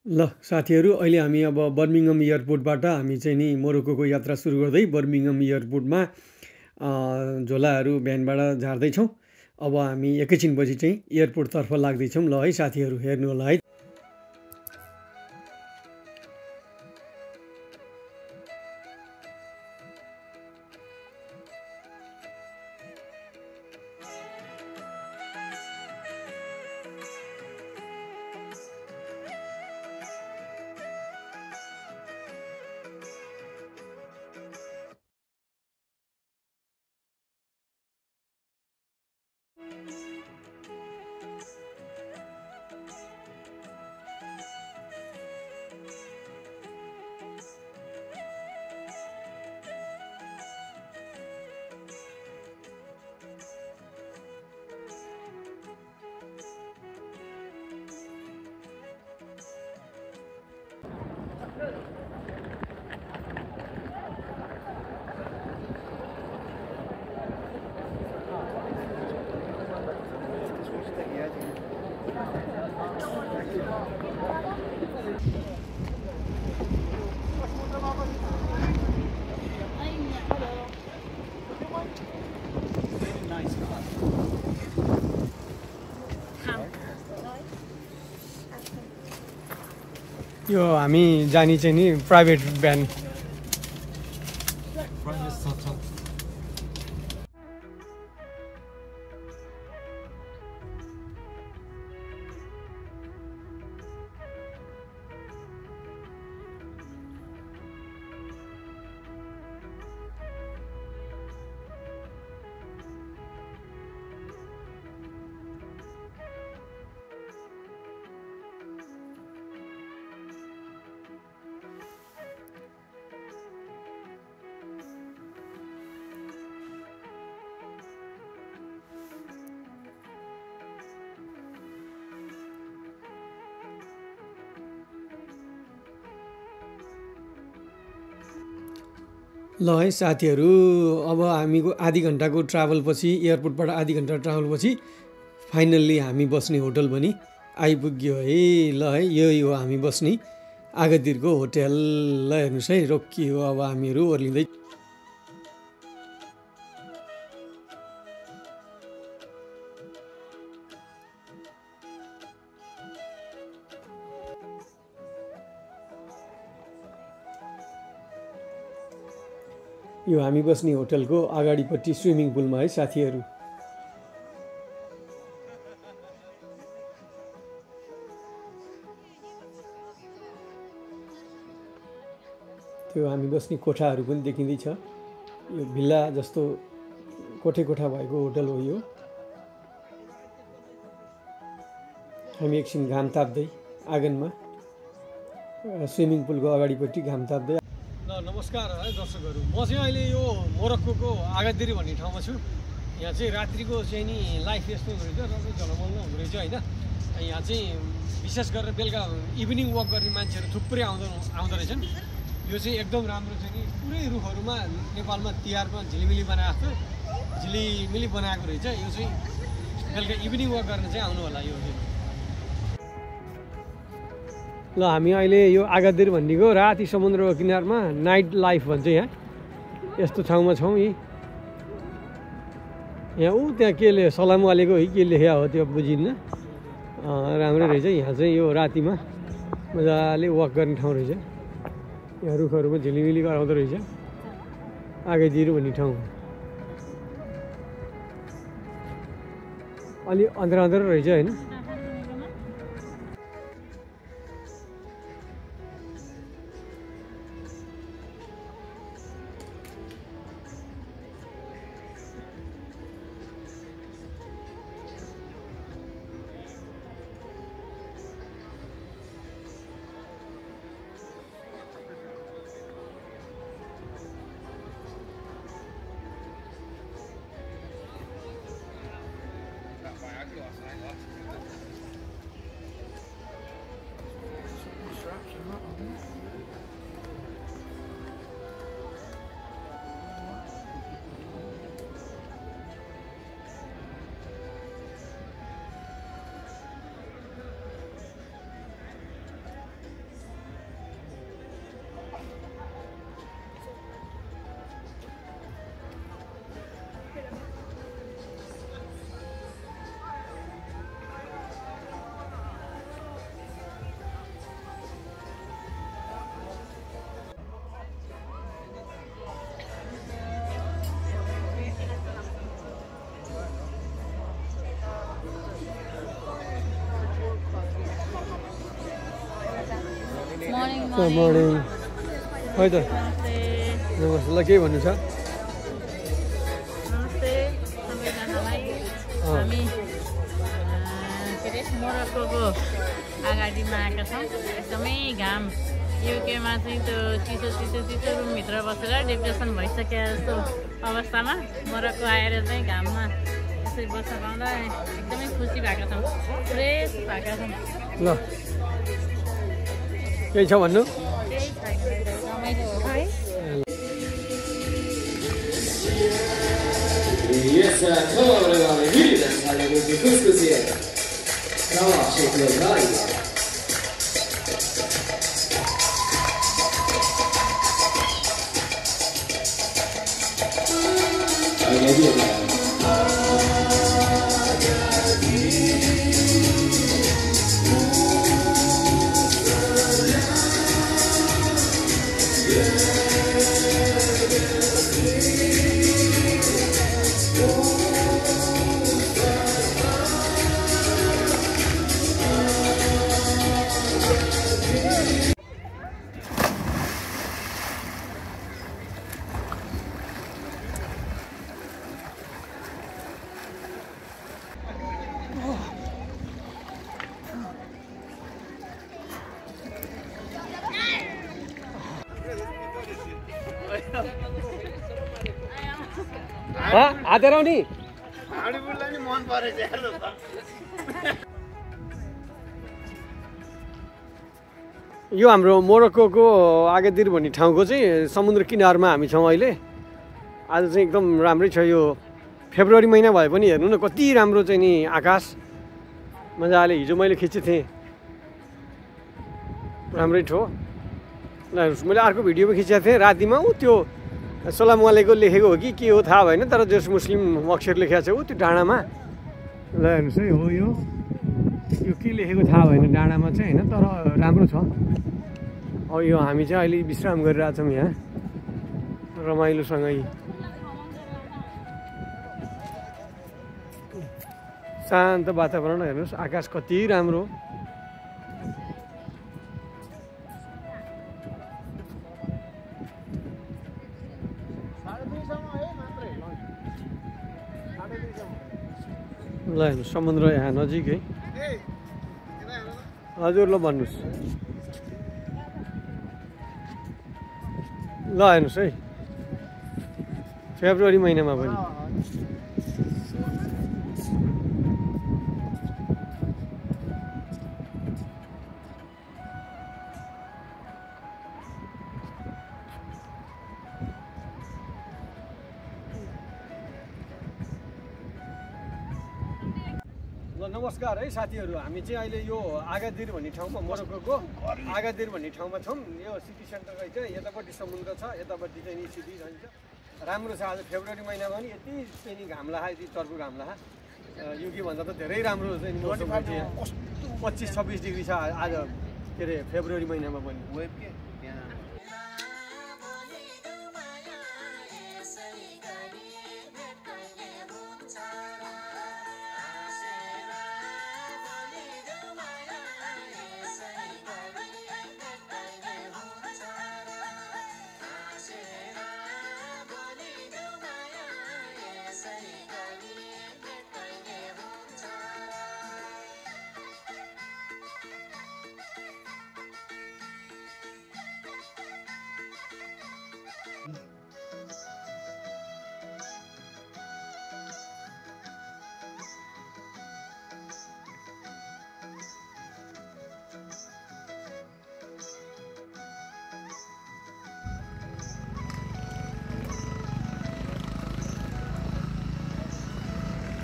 ल साथीहरू अहिले हामी अब बर्मिङम एयरपोर्टबाट हामी चाहिँ नि मोरोक्कोको यात्रा सुरु गर्दै बर्मिङम एयरपोर्टमा झोलाहरू भ्यानबाट झार्दैछौँ। अब हामी एकैछिनपछि चाहिँ एयरपोर्टतर्फ लाग्दैछौँ। ल है साथीहरू हेर्नु होला है। यो हामी जाने चाहिँ नि प्राइभेट भ्यान। ल है साथीहरू अब हामीको आधी घन्टाको ट्राभलपछि एयरपोर्टबाट आधी घन्टा ट्राभलपछि फाइनल्ली हामी बस्ने होटल पनि आइपुग्यो है। ल है यही हो हामी बस्ने आगतिरको होटल। ल हेर्नुहोस् है रोकियो अब हामीहरू ओर्लिँदै। यो हामी बस्ने होटलको अगाडिपट्टि स्विमिङ पुलमा है साथीहरू। त्यो हामी बस्ने कोठाहरू पनि देखिँदैछ। यो भिल्ला जस्तो कोठे कोठा भएको होटल हो यो। हामी एकछिन घाम ताप्दै आँगनमा स्विमिङ पुलको अगाडिपट्टि घाम ताप्दै। ल नमस्कार है दर्शकहरू, म चाहिँ अहिले यो मोरक्कोको आगादिर भन्ने ठाउँमा छु। यहाँ चाहिँ रात्रिको चाहिँ नि लाइफ यस्तो हुँदो रहेछ, राम्रो झलमल्ल हुँदो रहेछ होइन। यहाँ चाहिँ विशेष गरेर बेलुका इभिनिङ वक गर्ने मान्छेहरू थुप्रै आउँदो रहेछन्। यो चाहिँ एकदम राम्रो छ नि, पुरै रुखहरूमा नेपालमा तिहारमा झिलिमिली बनाएको झिलिमिली बनाएको रहेछ। यो चाहिँ बेलुका इभिनिङ वक गर्न चाहिँ आउनु होला यो चाहिँ। ल हामी अहिले यो आगादिर भन्नेको राति समुद्रको किनारमा नाइट लाइफ भन्छ यहाँ, यस्तो ठाउँमा छौँ। यहाँ त्यहाँ के सलाम वालेको है के लेख्या हो त्यो बुझिन्न, राम्रो रहेछ। यहाँ चाहिँ यो रातिमा मजाले वक गर्ने ठाउँ रहेछ। यहाँ रुखहरूमा झिलिमिली गराउँदो रहेछ आगादिर भन्ने ठाउँ। अलि अँध्रो रहेछ होइन। मर्निङ है त नमस्ते ल के भन्नु छ नमस्ते सबैजनालाई हामी के अरे मोरक्कोको अगाडिमा आएका छौँ एकदमै घाम युकेमा चाहिँ त्यो चिसो चिसो चिसो रुमभित्र बसेर डिप्रेसन भइसके जस्तो अवस्थामा मोरक्को आएर चाहिँ घाममा यसरी बस्न पाउँदा एकदमै खुसी भएका छौँ फ्रेस भएका छौँ ल केही छ भन्नु त्यही छैन रमाइलो हो है Yes, hello everybody. That's how you do couscous here. Come on, shake your body. हातेर नि यो हाम्रो मोरक्कोको आगादिर भन्ने ठाउँको चाहिँ समुद्र किनारमा हामी छौँ अहिले आज चाहिँ एकदम राम्रै छ यो फेब्रुअरी महिना भए पनि हेर्नु न कति राम्रो चाहिँ नि आकाश मजाले हिजो मैले खिचेको थिएँ राम्रै ठो मैले अर्को भिडियोमा खिचेको थिएँ रातिमा ऊ त्यो सलाम वालेको लेखेको हो कि के हो थाहा भएन तर जस मुस्लिम अक्षर लेखेको छ ऊ त्यो डाँडामा ल हेर्नुहोस् है हो यो के लेखेको थाहा भएन डाँडामा चाहिँ होइन तर राम्रो छ अब यो हामी चाहिँ अहिले विश्राम गरिरहेछौँ यहाँ रमाइलोसँगै शान्त वातावरण हेर्नुहोस् आकाश कति राम्रो ल हेर्नुहोस् समुद्र यहाँ नजिकै हजुर ल भन्नुहोस् ल हेर्नुहोस् है फेब्रुअरी महिनामा पनि नमस्कार है साथीहरू हामी चाहिँ अहिले यो आगादिर भन्ने ठाउँमा मोरक्कोको आगादिर भन्ने ठाउँमा छौँ यो सिटी सेन्टर रहेछ यतापट्टि समुद्र छ यतापट्टि चाहिँ नि सिटी रहन्छ राम्रो छ आज फेब्रुअरी महिनामा पनि यति चाहिँ नि घाम लाहा यति चर्को घाम लाहा युके भन्दा त धेरै राम्रो चाहिँ मौसम रहेछ यहाँ 25-26 डिग्री छ आज के अरे फेब्रुअरी महिनामा पनि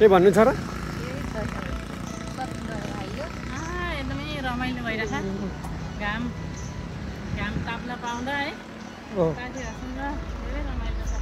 के भन्नु छ र एकदमै रमाइलो भइरहेछ घाम ताप्न पाउँदा है साथीहरूसँग धेरै रमाइलो छ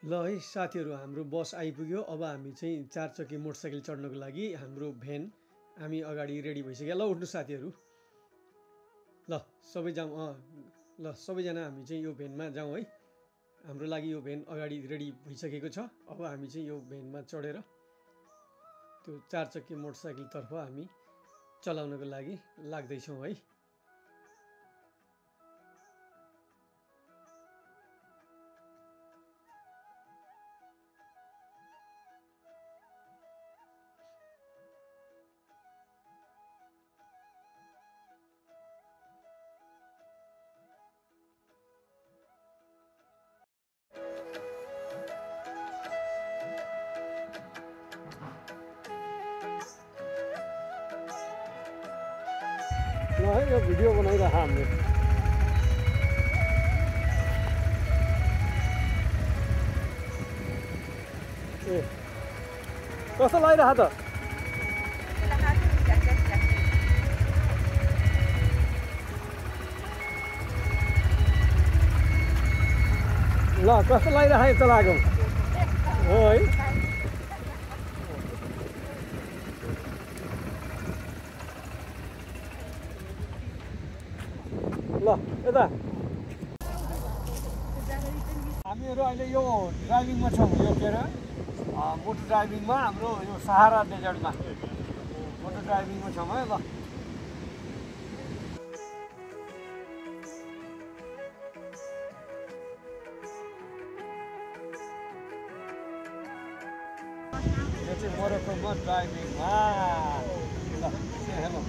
ल है साथीहरू, हाम्रो बस आइपुग्यो। अब हामी चाहिँ 4 चक्के मोटरसाइकल चढ्नको लागि हाम्रो भ्यान हामी अगाडि रेडी भइसक्यो। ल उठ्नु साथीहरू, ल सबै जाउँ। ल सबैजना हामी चाहिँ यो भ्यानमा जाउँ है। हाम्रो लागि यो भ्यान अगाडि रेडी भइसकेको छ। अब हामी चाहिँ यो भ्यानमा चढेर त्यो 4 चक्के मोटरसाइकलतर्फ हामी चलाउनको लागि लाग्दैछौँ है। ल है यो भिडियो बनाइरह हामीले। ए कस्तो लागिरह त? ल कस्तो लागिरह यस्तो लाग्यो हो है। ल यता हामीहरू अहिले यो ड्राइभिङमा छौँ। यो के अरे मोटर ड्राइभिङमा, हाम्रो यो सहारा डेजर्टमा मोटर ड्राइभिङमा छौँ है। ल यो चाहिँ मोरक्कोमा ड्राइभिङमा। ल हेर्नु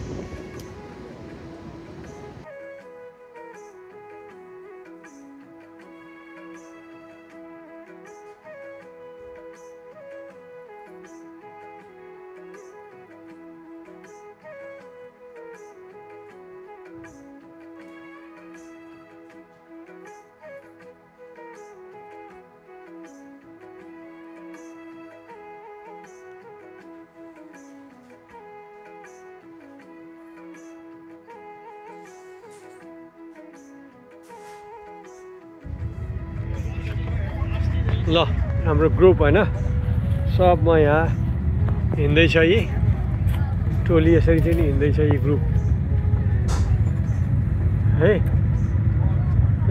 ल हाम्रो ग्रुप होइन सबमा यहाँ हिँड्दैछ। यी टोली यसरी चाहिँ नि हिँड्दैछ यी ग्रुप है।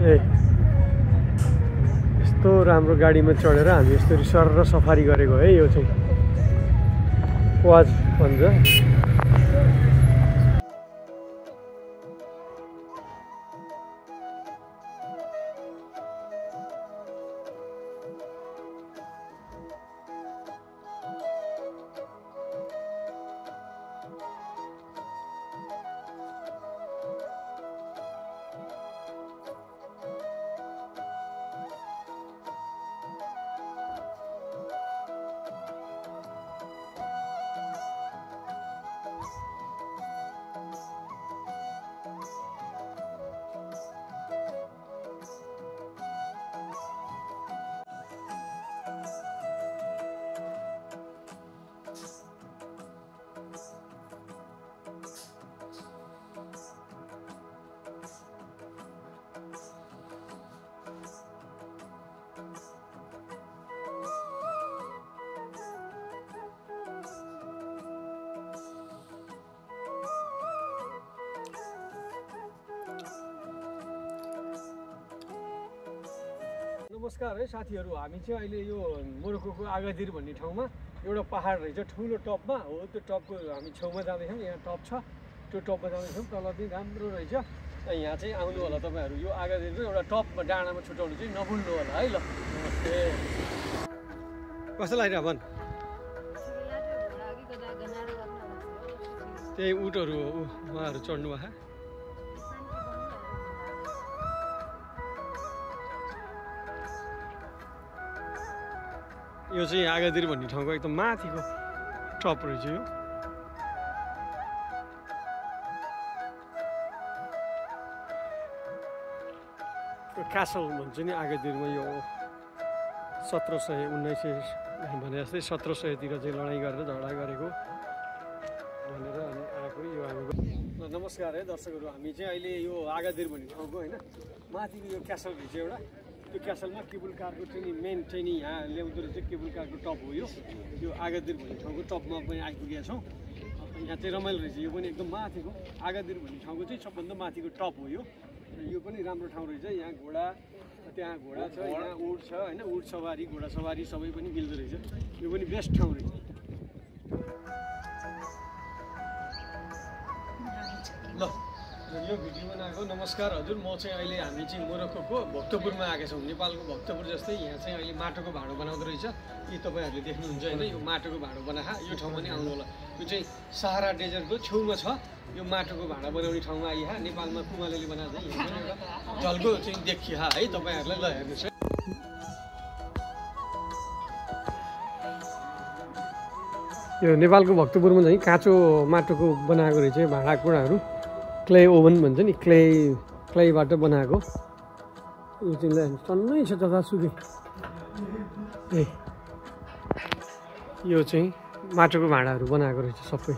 ए यस्तो राम्रो गाडीमा चढेर हामी यस्तरी सर सफारी गरेको है। यो चाहिँ वाज भन्छ। नमस्कार है साथीहरू, हामी चाहिँ अहिले यो मोरक्कोको आगादिर भन्ने ठाउँमा एउटा पहाड रहेछ ठुलो टपमा हो। त्यो टपको हामी छेउमा जाँदैछौँ। यहाँ टप छ, त्यो टपमा जाँदैछौँ। तल चाहिँ राम्रो रहेछ। यहाँ चाहिँ आउनु होला तपाईँहरू। यो आगादिरको एउटा टपमा डाँडामा छुट्याउनु चाहिँ नभुल्नु होला है। ल नमस्ते। कस्तो लागिरहेको भन्? त्यही उटहरू उहाँहरू चढ्नु भएको। यो चाहिँ आगादिर भन्ने ठाउँको एकदम माथिको टप रहेछ यो। क्यासल भन्छ नि आगादिरमा। यो 1700-1900 भने जस्तै 1700तिर चाहिँ लडाइँ गरेर झगडा गरेको भनेर अनि आएको यो हाम्रो। नमस्कार है दर्शकहरू, हामी चाहिँ अहिले यो आगादिर भन्ने ठाउँको होइन माथिको यो क्यासल रहेछ एउटा। त्यो क्यासलमा केबुल कारको चाहिँ नि मेन चाहिँ नि यहाँ ल्याउँदो रहेछ केबुल कारको टप हो यो आगादिर भन्ने ठाउँको टपमा पनि आइपुगेका छौँ। यहाँ चाहिँ रमाइलो रहेछ, यो पनि एकदम माथिको आगादिर भन्ने ठाउँको चाहिँ सबभन्दा माथिको टप हो यो पनि राम्रो ठाउँ रहेछ। यहाँ घोडा, त्यहाँ घोडा छ, यहाँ उट छ होइन, उट सवारी घोडा सवारी सबै पनि मिल्दो रहेछ। यो पनि बेस्ट ठाउँ रहेछ। ल यो भिडियो बनाएको नमस्कार हजुर, म चाहिँ अहिले हामी चाहिँ मोरक्कोको भक्तपुरमा आएका छौँ। नेपालको भक्तपुर जस्तै यहाँ चाहिँ अहिले माटोको भाँडो बनाउँदो रहेछ। यी तपाईँहरूले देख्नुहुन्छ होइन, यो माटोको भाँडो बनाहा यो ठाउँमा नि आउनु होला। यो चाहिँ सहारा डेजर्टको छेउमा छ यो माटोको भाँडा बनाउने ठाउँमा आइहा। नेपालमा कुमालेले बनाउँदै यहाँ पनि एउटा झल्को चाहिँ देखिहा है तपाईँहरूलाई। ल हेर्नुहोस् है, यो नेपालको भक्तपुरमा चाहिँ काँचो माटोको बनाएको रहेछ भाँडाकुँडाहरू। क्ले ओभन भन्छ नि, क्लेबाट बनाएको। यो चाहिँ टन्नै छ जतासुकै। ए यो चाहिँ माटोको भाँडाहरू बनाएको रहेछ सबै।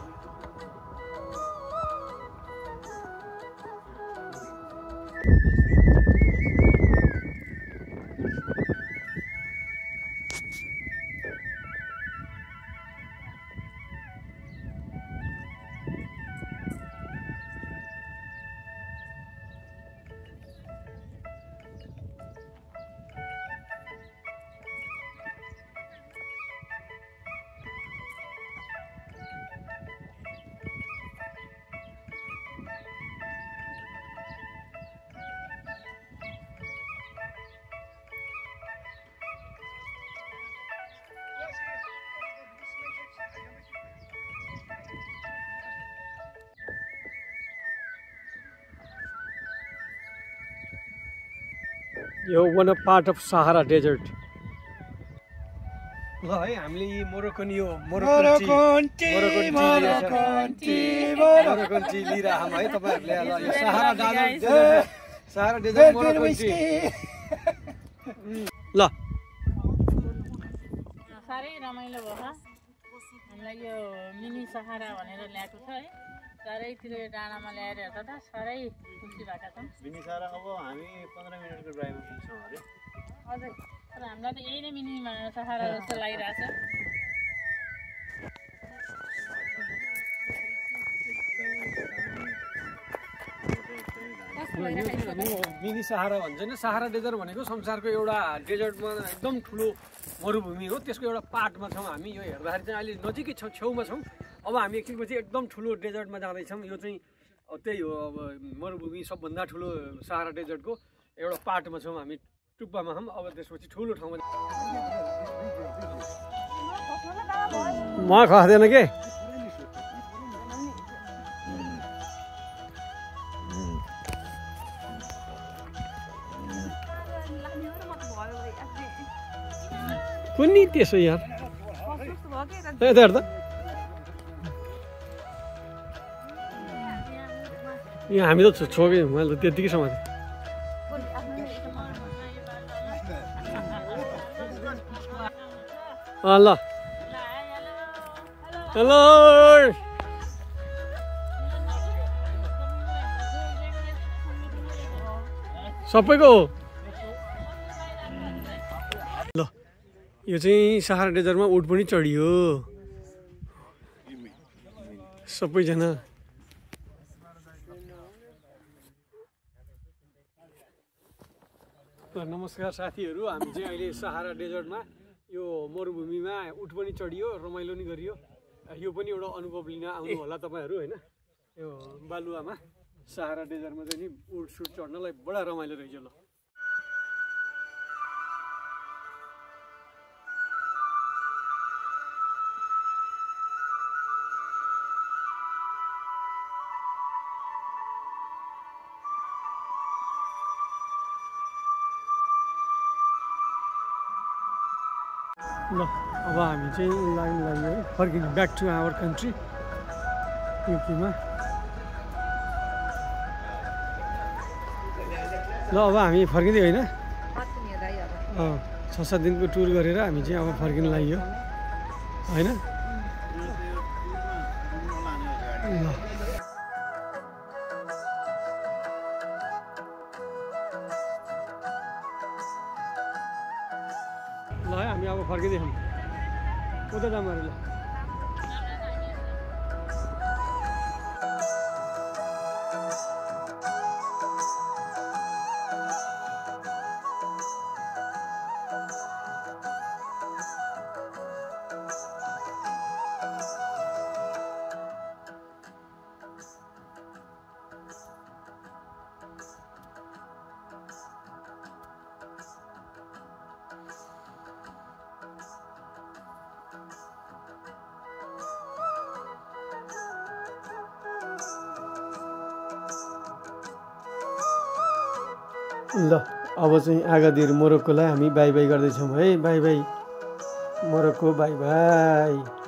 यो one of part of Sahara desert. ल है हामीले यी मोरक्कन मोरक्कन टी लिएर आम है तपाईँहरूले। यो सहारा डेजर्ट मोरक्कन टी। ल साह्रै रमाइलो भयो। हामीलाई यो मिनी सहारा भनेर ल्याएको छ है, चारैतिर डाँडामा ल्याएर हेर्दा त साह्रै खुसी भएका छौँ। मिनी सहारा अब हामी 15 मिनटको ड्राइभमा पुग्छौँ अरे। हजुर, तर हामीलाई त यही नै मिनी सहारा जस्तो लागिरहेछ। मिनी सहारा भन्छ नि, सहारा डेजर्ट भनेको संसारको एउटा डेजर्टमा एकदम ठुलो मरुभूमि हो, त्यसको एउटा पार्टमा छौँ हामी। यो हेर्दाखेरि चाहिँ अहिले नजिकै छेउमा छौँ। अब हामी एकछिनपछि एकदम ठुलो डेजर्टमा जाँदैछौँ। यो चाहिँ त्यही हो, अब मरुभूमि सबभन्दा ठुलो सहारा डेजर्टको एउटा पार्टमा छौँ हामी, टुप्पामा छौँ। अब त्यसपछि ठुलो ठाउँमा म खस्दैन के। कुनै त्यसो यार यता हेर्दा यो हामी त छोकै मैले त त्यत्तिकै समातेँ। ल हेलो सबैको हो। ल यो चाहिँ सहारा डेजर्टमा उट पनि चढियो सबैजना। नमस्कार साथीहरू, हामी चाहिँ अहिले सहारा डेजर्टमा यो मरुभूमिमा उट पनि चढियो, रमाइलो नि गरियो। यो पनि एउटा अनुभव लिन आउनु होला तपाईँहरू होइन। यो बालुवामा सहारा डेजर्टमा चाहिँ नि उट सुट चढ्नलाई बडा रमाइलो रहेछ। ल ल अब हामी चाहिँ लाइन लाग्यो है, फर्किनु ब्याक टु आवर कन्ट्री युकेमा। ल अब हामी फर्किँदै होइन, 6-7 दिनको टुर गरेर हामी चाहिँ अब फर्किनु लाग्यो होइन। ल उता जाऊँ अरे ल ल अब चाहिँ आगादिर मोरक्कोलाई हामी बाई बाई गर्दैछौँ है by by Morocco by by